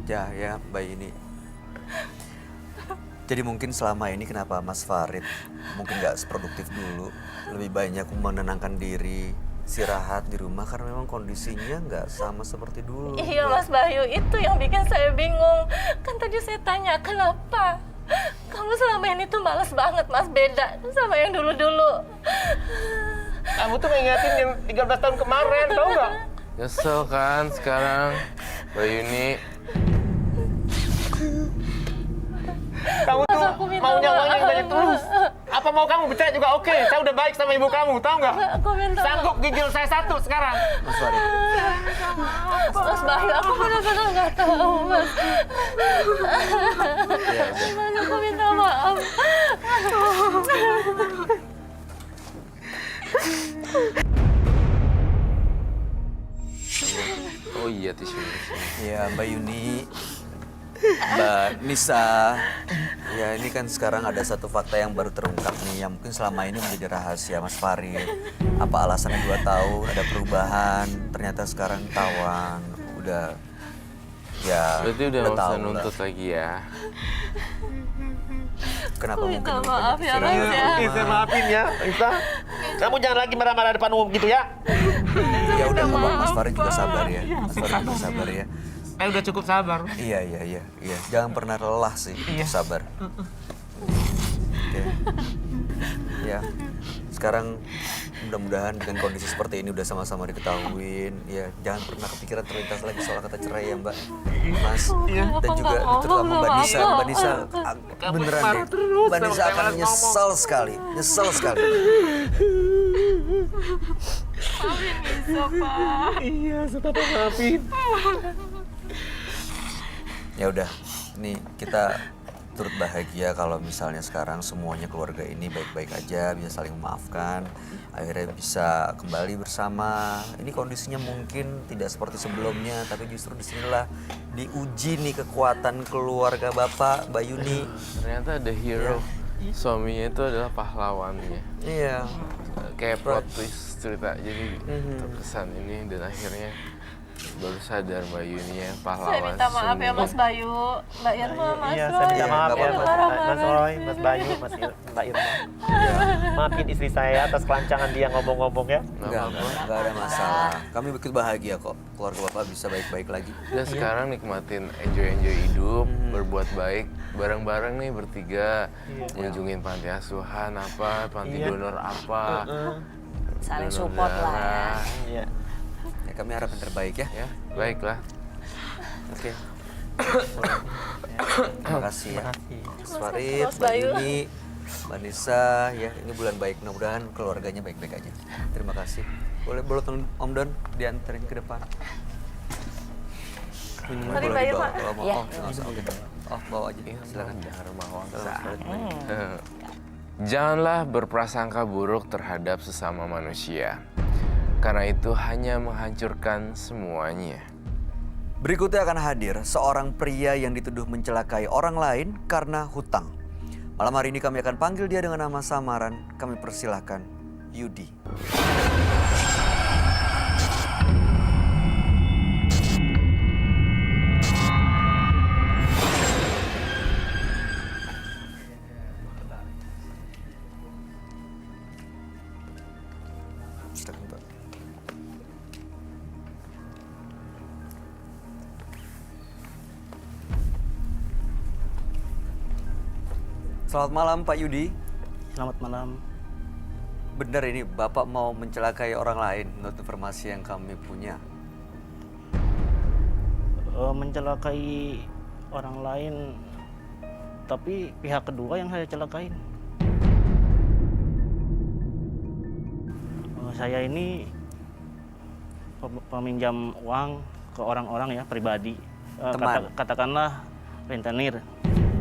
Ya, Mbak ini. Jadi mungkin selama ini kenapa Mas Farid mungkin nggak seproduktif dulu, lebih banyak menenangkan diri, istirahat di rumah karena memang kondisinya nggak sama seperti dulu. Iya ya. Mas Bayu, itu yang bikin saya bingung. Kan tadi saya tanya, kenapa? Kamu selama ini tuh malas banget Mas, beda sama yang dulu-dulu. Kamu tuh ngingetin yang 13 tahun kemarin, tau nggak? Nyesel kan sekarang, Mbak Yuni. Kamu tuh maunya uang yang banyak terus. Apa mau kamu bercerai juga oke. Saya udah baik sama ibu kamu, tau nggak? Aku minta Sanggup gigil saya 1 sekarang. Mas Farid. Mas Bayu, aku benar-benar nggak tahu Mas. Ya, udah. Mas, aku minta maaf. Oh iya tisu. Ya, Mbak Yuni, Mbak Nisa, ya ini kan sekarang ada satu fakta yang baru terungkap nih, yang mungkin selama ini menjadi rahasia Mas Farid. Apa alasannya 2 tahun, ada perubahan, ternyata sekarang tawan, udah, ya Berarti udah nggak usah tahu lah. nuntut lagi ya. Kenapa Aku mungkin minta lebih maaf banyak ya, Mas, istirahat ya. di Oke, saya rumah? maafin ya, Isa. Kamu jangan lagi marah-marah depan umum gitu ya. Ya udah, Mas Farid juga sabar ya, Mas Farid juga sabar ya. Saya udah cukup sabar. Iya. Jangan pernah lelah sih, sabar. Oke. Ya, sekarang mudah-mudahan dengan kondisi seperti ini udah sama-sama diketahuin. Ya, jangan pernah kepikiran terlintas lagi soal kata cerai ya Mbak, Mas. Dan juga terutama Mbak Nisa. Mbak Nisa beneran deh, Mbak Nisa akan nyesel sekali. Iya, saya maafin. Ya udah, nih kita turut bahagia kalau misalnya sekarang semuanya keluarga ini baik-baik aja, bisa saling memaafkan, akhirnya bisa kembali bersama. Ini kondisinya mungkin tidak seperti sebelumnya, tapi justru disinilah diuji nih kekuatan keluarga Bapak, Mbak Yuni. Ternyata the hero suaminya itu adalah pahlawannya. Iya. Kayak plot twist cerita, jadi terkesan ini dan akhirnya baru sadar Mbak Yuni yang pahlawan. Saya minta maaf ya Mas Bayu, Mbak Irma, Mas Iya, Roy. saya minta maaf nggak ya, apa-apa. Mas Roy, Mas Bayu, Mbak Irma. Maafin istri saya atas kelancangan dia ngomong-ngomong ya. Enggak ada masalah. Kami begitu bahagia kok, keluarga Bapak bisa baik-baik lagi. Dan sekarang nikmatin enjoy hidup, berbuat baik bareng-bareng nih bertiga, ngunjungin panti asuhan apa, panti donor apa, Saling donor support lah ya. darah. Iya. Ya, kami harap yang terbaik ya. Ya, baiklah. Oke. Terima kasih ya. Mas Farid, Mas Mbak Bayu. Yuni, Mbak Nisa, ya ini bulan baik, mudah-mudahan keluarganya baik-baik aja. Terima kasih. Boleh tolong Om Don dianterin ke depan. Minuman Tadi boleh bayar, dibawa Pak. kalau mau. Iya. Oh, nggak usah. Oke. Oh, bawa aja. Silakan. Dharma Wangsa. Mas Farid. Janganlah berprasangka buruk terhadap sesama manusia, karena itu hanya menghancurkan semuanya. Berikutnya akan hadir seorang pria yang dituduh mencelakai orang lain karena hutang. Malam hari ini kami akan panggil dia dengan nama samaran. Kami persilahkan Yudi. Silakan, Pak. Selamat malam Pak Yudi. Selamat malam. Benar ini Bapak mau mencelakai orang lain menurut informasi yang kami punya. Mencelakai orang lain, tapi pihak kedua yang saya celakain. Saya ini peminjam uang ke orang-orang ya pribadi. Teman. Katakanlah rentenir.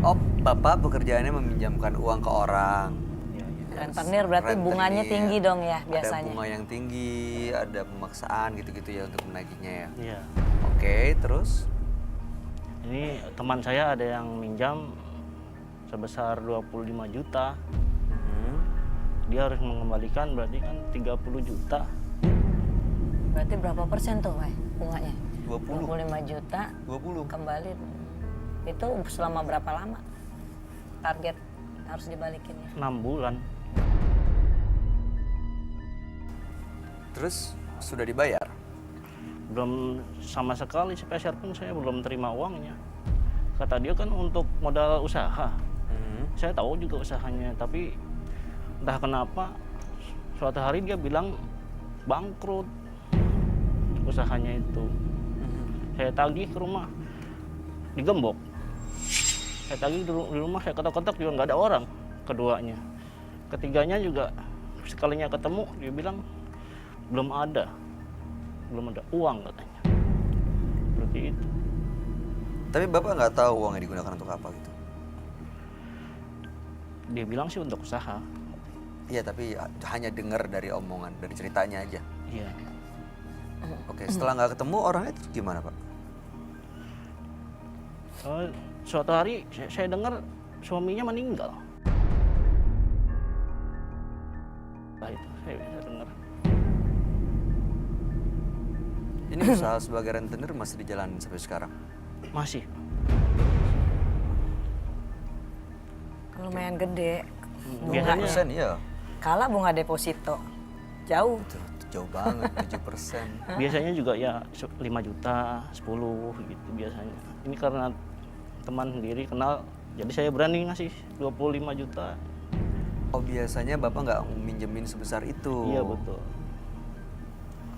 Oh, Bapak pekerjaannya meminjamkan uang ke orang. Rentenir berarti bunganya Rentenir. tinggi dong ya Ada biasanya. bunga yang tinggi, ada pemaksaan gitu-gitu ya untuk menagihnya ya. Iya. Oke, terus? Ini teman saya ada yang minjam sebesar 25 juta. Dia harus mengembalikan berarti kan 30 juta. Berarti berapa persen tuh, Wei, bunganya? 20. 25 juta 20. kembali Itu selama berapa lama target harus dibalikinnya? 6 bulan. Terus sudah dibayar? Belum sama sekali, sepeser pun saya belum terima uangnya. Kata dia kan untuk modal usaha. Saya tahu juga usahanya, tapi entah kenapa suatu hari dia bilang bangkrut usahanya itu. Saya tagih ke rumah, digembok. Saya tagih di rumah, saya ketok-ketok juga nggak ada orang, keduanya. Ketiganya juga sekalinya ketemu, dia bilang belum ada uang katanya. Seperti itu. Tapi Bapak nggak tahu uangnya digunakan untuk apa gitu? Dia bilang sih untuk usaha. Iya, tapi hanya dengar dari omongan, dari ceritanya aja. Iya. Oke, setelah nggak ketemu orangnya itu gimana, Pak? Suatu hari saya dengar suaminya meninggal. Nah, itu saya dengar. Ini usaha sebagai rentenir masih dijalanin sampai sekarang? Masih. Lumayan gede. Biasanya 7%, iya. Kalah bunga deposito. Jauh. Jauh banget, 7%. biasanya juga ya 5 juta, 10 gitu biasanya. Ini karena teman sendiri kenal, jadi saya berani ngasih 25 juta. Oh, biasanya Bapak nggak minjemin sebesar itu? Iya, betul.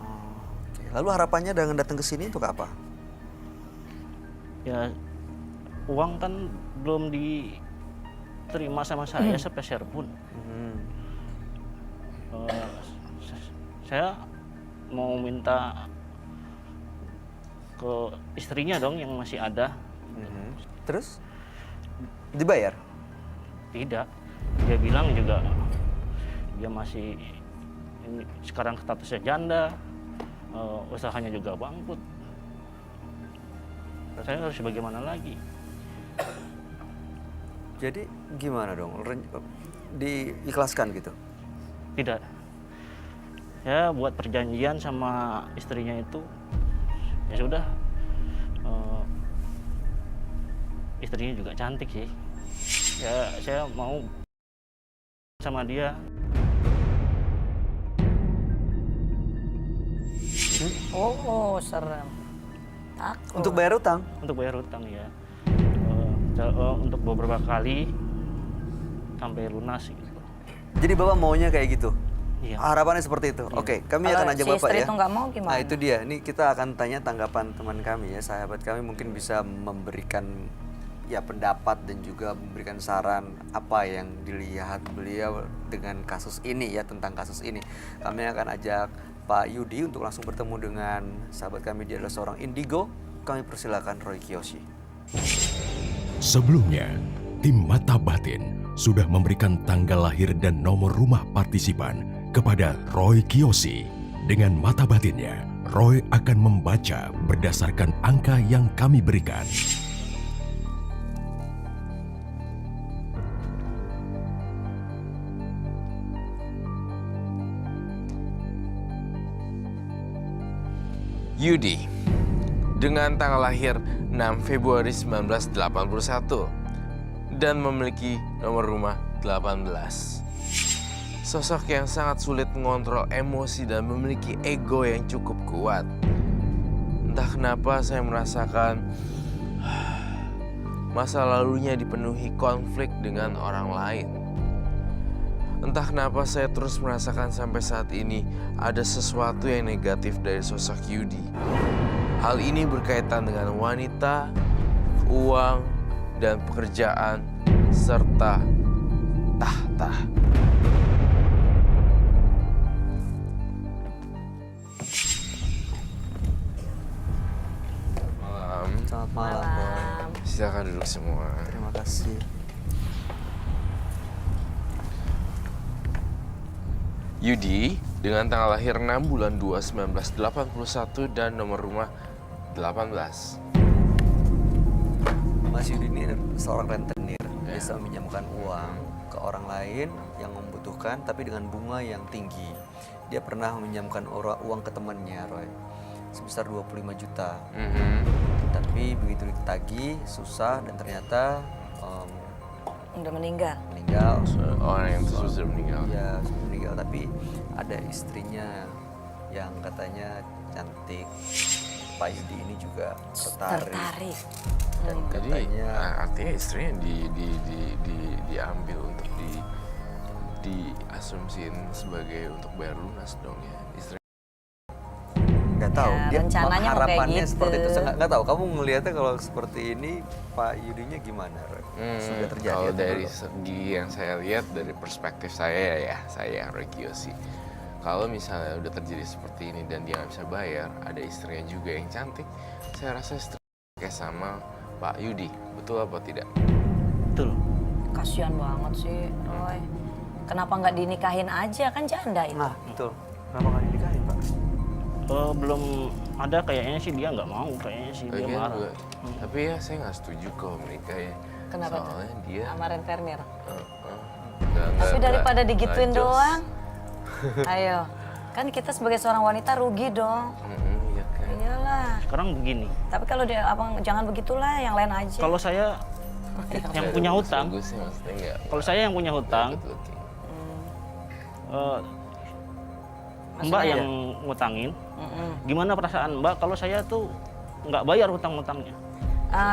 Oh, oke. Lalu harapannya dengan datang ke sini untuk apa? Ya uang kan belum diterima sama saya sepeser pun. Saya mau minta ke istrinya dong yang masih ada. Terus dibayar? Tidak, dia bilang juga dia masih ini, sekarang statusnya janda, usahanya juga bangkrut. Saya harus bagaimana lagi? Jadi gimana dong? Diikhlaskan gitu? Tidak. Saya buat perjanjian sama istrinya itu, ya sudah. Istrinya juga cantik sih. Ya saya mau sama dia. Oh, serem. Takut. Untuk bayar utang? Untuk bayar utang ya. Untuk beberapa kali sampai lunas gitu. Jadi Bapak maunya kayak gitu? Iya. Harapannya seperti itu? Oke, kami akan ajak si Bapak istri ya. itu nggak mau gimana? Nah itu dia, ini kita akan tanya tanggapan teman kami ya, sahabat kami mungkin bisa memberikan ya pendapat dan juga memberikan saran apa yang dilihat beliau dengan kasus ini ya, tentang kasus ini. Kami akan ajak Pak Yudi untuk langsung bertemu dengan sahabat kami, dia adalah seorang indigo. Kami persilakan Roy Kiyoshi. Sebelumnya, tim Mata Batin sudah memberikan tanggal lahir dan nomor rumah partisipan kepada Roy Kiyoshi. Dengan mata batinnya, Roy akan membaca berdasarkan angka yang kami berikan. Yudi, dengan tanggal lahir 6 Februari 1981 dan memiliki nomor rumah 18. Sosok yang sangat sulit mengontrol emosi dan memiliki ego yang cukup kuat. Entah kenapa saya merasakan masa lalunya dipenuhi konflik dengan orang lain. Entah kenapa saya terus merasakan sampai saat ini ada sesuatu yang negatif dari sosok Yudi. Hal ini berkaitan dengan wanita, uang, dan pekerjaan, serta tahta. Malam. Selamat malam, Roy. Silakan duduk semua. Terima kasih. Yudi, dengan tanggal lahir 6 bulan 2 1981 dan nomor rumah 18. Mas Yudi ini seorang rentenir, biasa meminjamkan uang ke orang lain yang membutuhkan tapi dengan bunga yang tinggi. Dia pernah meminjamkan uang ke temannya, Roy, sebesar 25 juta. Tapi begitu ditagih, susah dan ternyata Udah meninggal. meninggal. Orang yang tersebut sudah meninggal. Iya, sudah meninggal. Tapi ada istrinya yang katanya cantik. Pak Yudi ini juga tertarik. Dan Jadi katanya artinya istrinya diambil untuk diasumsiin sebagai untuk bayar lunas dong ya. Istri nggak tahu Ya, dia rencananya mau kayak harapannya gitu. seperti itu. Saya nggak tahu. Kamu ngelihatnya kalau seperti ini Pak Yudinya gimana? Roy? Sudah terjadi kalau atau dari belum? segi yang saya lihat dari perspektif saya ya, saya Roy Kiyoshi. Kalau misalnya udah terjadi seperti ini dan dia nggak bisa bayar, ada istrinya juga yang cantik, saya rasa istri kayak sama Pak Yudi, betul apa tidak? Betul. Kasihan banget sih, Roy. Kenapa nggak dinikahin aja, kan janda itu. Nah, betul. Kenapa nggak dinikahin, Pak? Belum ada, kayaknya sih dia nggak mau, kayaknya sih dia Lagian marah. juga. Tapi ya saya nggak setuju kalau menikah ya. Kenapa tuh? Soalnya dia Sama Rentenir. nggak- Tapi nggak- daripada nggak digituin jos. doang, ayo. Kan kita sebagai seorang wanita rugi dong. Iya kan. Iyalah. Sekarang begini, Tapi kalau dia abang jangan begitulah, yang lain aja. kalau saya yang punya hutang, Bagus sih maksudnya nggak. kalau saya yang punya hutang, good looking. Mbak yang ngutangin, gimana perasaan Mbak kalau saya tuh nggak bayar hutang-hutangnya?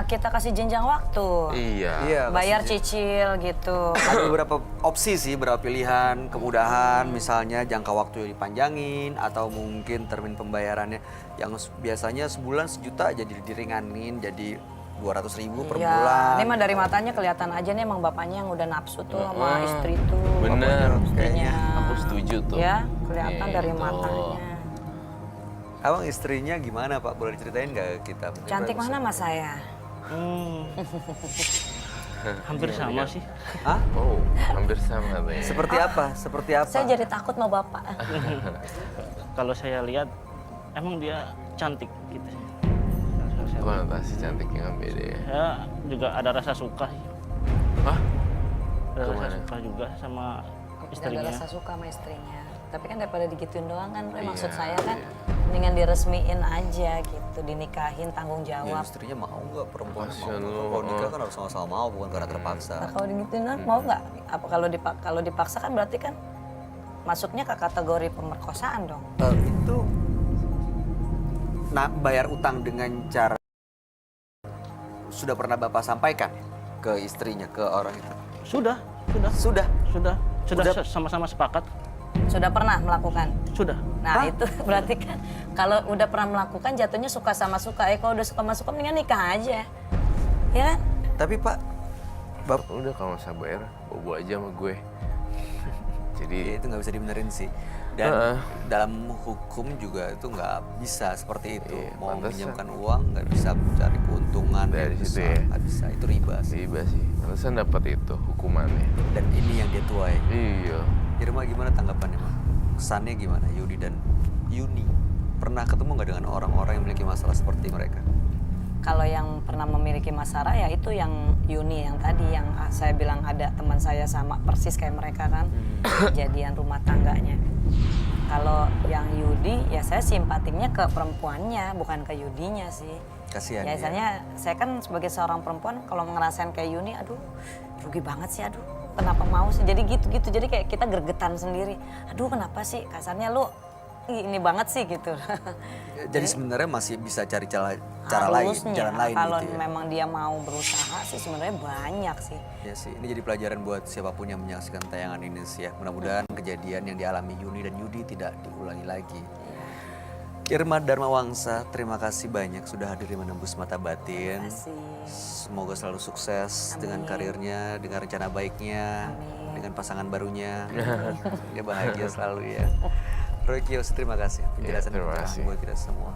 Kita kasih jenjang waktu. Iya. Iya, Bayar maksudnya. cicil gitu. Ada beberapa opsi sih, beberapa pilihan, kemudahan, misalnya jangka waktu yang dipanjangin atau mungkin termin pembayarannya yang biasanya sebulan 1 juta jadi diringanin jadi 200.000 per Ya, bulan. ini mah dari matanya kelihatan aja nih emang bapaknya yang udah nafsu tuh sama istri tuh. Bener. Istrinya. Aku setuju tuh. Ya, kelihatan dari Gitu. matanya. Abang istrinya gimana Pak? Boleh diceritain nggak ke kita? Cantik mana mas saya? Hampir sama sih. Hah? Oh, hampir sama nih. Seperti apa? Seperti apa? Saya jadi takut mau bapak. Kalau saya lihat, emang dia cantik gitu sih. Saya- Konotasi cantiknya kan beda ya. saya juga ada rasa suka sih. Hah? Ada rasa Kemana? suka juga sama Tidak ada istrinya. rasa suka sama istrinya. Tapi kan daripada digituin doang kan, Roy, maksud Iya, saya kan iya. mendingan diresmiin aja gitu, dinikahin tanggung Ya, jawab. istrinya mau nggak perempuan mau? Kasian lu. Kalau nikah kan harus sama-sama mau, bukan karena terpaksa. Nah, kalau digituin doang mau nggak? Apa kalau dipaksa kan berarti kan masuknya ke kategori pemerkosaan dong. Itu bayar utang dengan cara sudah pernah Bapak sampaikan ke istrinya, ke orang itu? Sudah. Sudah. Sama-sama sepakat. Sudah pernah melakukan? Sudah. Nah itu berarti kan kalau udah pernah melakukan jatuhnya suka sama suka. Kalau udah suka sama suka mendingan nikah aja. Ya kan? Tapi Pak, Udah kalau nggak usah bayar, bobo aja sama gue. Jadi itu nggak bisa dibenerin sih. Dan dalam hukum juga itu nggak bisa seperti itu. Iya, Mau pantesan. pinjamkan uang nggak bisa cari keuntungan. Dari nggak situ bisa. ya? Nggak bisa, itu riba sih. riba sih. Pantesan dapat itu hukumannya. Dan ini yang dia tuai. Iya. Irma gimana tanggapannya, Ma? Kesannya gimana, Yudi dan Yuni? Pernah ketemu nggak dengan orang-orang yang memiliki masalah seperti mereka? Kalau yang pernah memiliki masalah ya itu yang Yuni yang tadi yang saya bilang ada teman saya sama persis kayak mereka kan kejadian rumah tangganya. Kalau yang Yudi ya saya simpatinya ke perempuannya bukan ke Yudinya sih. Kasihan Ya dia. misalnya saya kan sebagai seorang perempuan kalau ngerasain kayak Yuni aduh rugi banget sih aduh kenapa mau sih jadi gitu-gitu jadi kayak kita gregetan sendiri. Aduh kenapa sih kasarnya lu ini banget sih gitu. Jadi sebenarnya masih bisa cari cara lain, Harusnya, jalan lain kalau gitu ya. memang dia mau berusaha sih sebenarnya banyak sih. Ya sih, ini jadi pelajaran buat siapapun yang menyaksikan tayangan ini sih ya. Mudah-mudahan kejadian yang dialami Yuni dan Yudi tidak diulangi lagi. Irma Dharma Wangsa, terima kasih banyak sudah hadir di Menembus Mata Batin. Terima kasih. Semoga selalu sukses dengan karirnya, dengan rencana baiknya, dengan pasangan barunya. Dia bahagia selalu ya. Roy Kiyoshi, terima kasih penjelasan terima pencerahan kasih. buat kita semua.